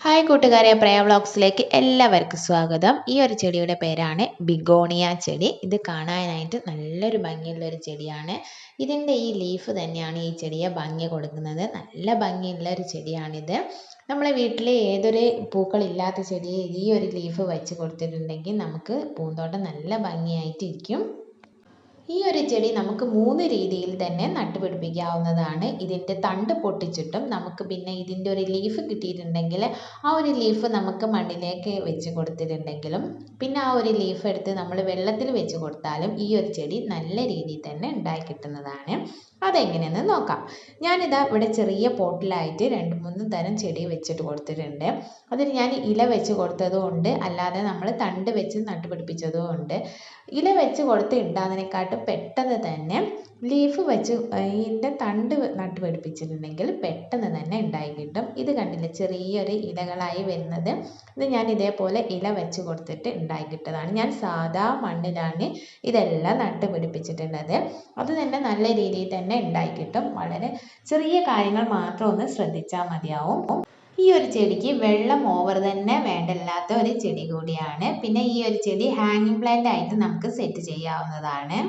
Hi കൂട്ടുകാരെ, പ്രയ വ്ളോഗ്സിലേക്ക് എല്ലാവർക്കും സ്വാഗതം. ഈ ഒരു ചെടിയുടെ പേരാണ് ബിഗോണിയ ചെടി. ഇത് കാണാനായിട്ട് നല്ലൊരു ഭംഗിയുള്ള ഒരു ചെടിയാണ്. ഇതിൻ്റെ ഈ ലീഫ് തന്നെയാണ് ഈ ചെടിയെ ഭംഗി കൊടുക്കുന്നത്. നല്ല ഭംഗിയുള്ള ഒരു ചെടിയാണിത്. നമ്മളെ വീട്ടിൽ ഏതൊരു പൂക്കളില്ലാത്ത ചെടിയെ ഈ ഒരു ലീഫ് വെച്ച് കൊടുത്തിട്ടുണ്ടെങ്കിൽ നമുക്ക് പൂന്തോട്ടം നല്ല ഭംഗിയായിട്ടിരിക്കും. ഈ ഒരു ചെടി നമുക്ക് 3 രീതിയിൽ തന്നെ നട്ടുപിടിപ്പിക്കാവുന്നതാണ്. ഇതിൻ്റെ തണ്ട് പൊട്ടിച്ചിട്ടും നമുക്ക് പിന്നെ ഇതിൻ്റെ ഒരു ലീഫ് കിട്ടിയിട്ടുണ്ടെങ്കിൽ ആ ഒരു ലീഫ് നമുക്ക് മണ്ണിലേക്ക് വെച്ച് കൊടുത്തിട്ടുണ്ടെങ്കിലും പിന്നെ ആ ഒരു ലീഫ് എടുത്ത് നമ്മൾ വെള്ളത്തിൽ വെച്ച് കൊടുത്താലും ഈ ഒരു ചെടി നല്ല രീതിയിൽ തന്നെ ഉണ്ടായി കിട്ടുന്നതാണ്. അതെങ്ങനെയെന്ന് നോക്കാം. ഞാനിതാ ഇവിടെ ചെറിയ പോട്ടിലായിട്ട് 2-3 തരം ചെടി വെച്ചിട്ട് കൊടുത്തിട്ടുണ്ട്. അതിന് ഞാൻ ഇല വെച്ച് കൊടുത്തതും ഉണ്ട്, അല്ലാതെ നമ്മൾ തണ്ട് വെച്ച് നട്ടുപിടിപ്പിച്ചതും ഉണ്ട്. ഇല വെച്ച് കൊടുത്ത് ഉണ്ടാകുന്നതിനെക്കാട്ടും പെട്ടെന്ന് തന്നെ ലീഫ് വെച്ച് ഇതിൻ്റെ തണ്ട് നട്ടുപിടിപ്പിച്ചിട്ടുണ്ടെങ്കിൽ പെട്ടെന്ന് തന്നെ ഉണ്ടായി കിട്ടും. ഇത് കണ്ടില്ലേ, ചെറിയൊരു ഇലകളായി വരുന്നത്. ഇത് ഞാൻ ഇതേപോലെ ഇല വെച്ച് കൊടുത്തിട്ട് ഉണ്ടായി കിട്ടതാണ്. ഞാൻ സാധാ മണ്ണിലാണ് ഇതെല്ലാം നട്ടുപിടിപ്പിച്ചിട്ടുള്ളത്. അത് തന്നെ നല്ല രീതിയിൽ തന്നെ ഉണ്ടായി കിട്ടും. വളരെ ചെറിയ കാര്യങ്ങൾ മാത്രം ഒന്ന് ശ്രദ്ധിച്ചാൽ മതിയാവും. ഈ ഒരു ചെടിക്ക് വെള്ളം ഓവർ തന്നെ വേണ്ടല്ലാത്ത ഒരു ചെടി കൂടിയാണ്. പിന്നെ ഈ ഒരു ചെടി ഹാങ്ങിങ് പ്ലാന്റ് ആയിട്ട് നമുക്ക് സെറ്റ് ചെയ്യാവുന്നതാണ്.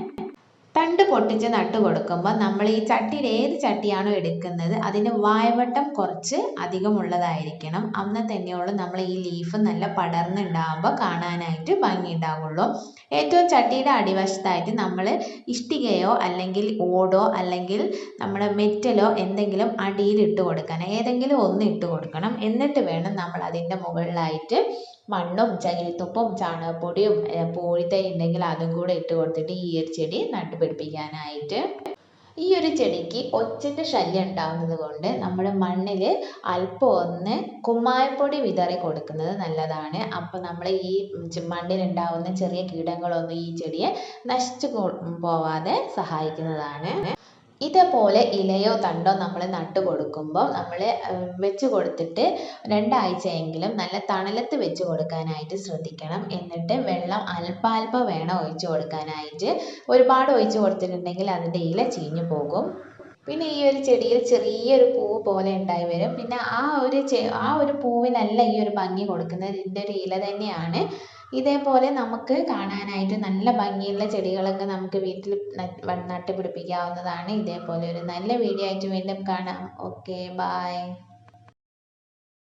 തണ്ട് പൊട്ടിച്ച് നട്ടു കൊടുക്കുമ്പോൾ നമ്മൾ ഈ ചട്ടിയിൽ ഏത് ചട്ടിയാണോ എടുക്കുന്നത് അതിന് വായവട്ടം കുറച്ച് അധികമുള്ളതായിരിക്കണം. അന്ന് തന്നെയുള്ളൂ നമ്മൾ ഈ ലീഫ് നല്ല പടർന്നുണ്ടാകുമ്പോൾ കാണാനായിട്ട് ഭംഗി ഉണ്ടാവുള്ളൂ. ഏറ്റവും ചട്ടിയുടെ അടിവശത്തായിട്ട് നമ്മൾ ഇഷ്ടികയോ അല്ലെങ്കിൽ ഓടോ അല്ലെങ്കിൽ നമ്മുടെ മെറ്റലോ എന്തെങ്കിലും അടിയിൽ ഇട്ട് കൊടുക്കണം. ഏതെങ്കിലും ഒന്ന് ഇട്ട് കൊടുക്കണം. എന്നിട്ട് വേണം നമ്മൾ അതിൻ്റെ മുകളിലായിട്ട് മണ്ണും ചകിരിത്തുപ്പും ചാണകപ്പൊടിയും പൂഴിത്തൈ ഉണ്ടെങ്കിൽ അതും കൂടെ ഇട്ട് കൊടുത്തിട്ട് ഈ ഒരു ചെടി നട്ടുപിടിപ്പിക്കാനായിട്ട്. ഈ ഒരു ചെടിക്ക് ഒച്ചിൻ്റെ ശല്യം ഉണ്ടാകുന്നത് കൊണ്ട് നമ്മൾ മണ്ണിൽ അല്പം ഒന്ന് കുമ്മായപ്പൊടി വിതറി കൊടുക്കുന്നത് നല്ലതാണ്. അപ്പോൾ നമ്മൾ ഈ മണ്ണിലുണ്ടാകുന്ന ചെറിയ കീടങ്ങളൊന്നും ഈ ചെടിയെ നശിച്ചു പോവാതെ സഹായിക്കുന്നതാണ്. ഇതേപോലെ ഇലയോ തണ്ടോ നമ്മൾ നട്ടു കൊടുക്കുമ്പോൾ നമ്മൾ വെച്ച് കൊടുത്തിട്ട് 2 ആഴ്ചയെങ്കിലും നല്ല തണലത്ത് വെച്ച് കൊടുക്കാനായിട്ട് ശ്രദ്ധിക്കണം. എന്നിട്ട് വെള്ളം അല്പാൽപ്പം വേണം ഒഴിച്ച് കൊടുക്കാനായിട്ട്. ഒരുപാട് ഒഴിച്ച് കൊടുത്തിട്ടുണ്ടെങ്കിൽ അതിൻ്റെ ഇല ചീഞ്ഞു പോകും. പിന്നെ ഈ ഒരു ചെടിയിൽ ചെറിയൊരു പൂവ് പോലെ ഉണ്ടായി വരും. പിന്നെ ആ ഒരു പൂവിനല്ല ഈ ഒരു ഭംഗി കൊടുക്കുന്നത്, ഇതിൻ്റെ ഒരു ഇല തന്നെയാണ്. ഇതേപോലെ നമുക്ക് കാണാനായിട്ട് നല്ല ഭംഗിയുള്ള ചെടികളൊക്കെ നമുക്ക് വീട്ടിൽ നട്ടുപിടിപ്പിക്കാവുന്നതാണ്. ഇതേപോലെ ഒരു നല്ല വീഡിയോ ആയിട്ട് വീണ്ടും കാണാം. Okay, by.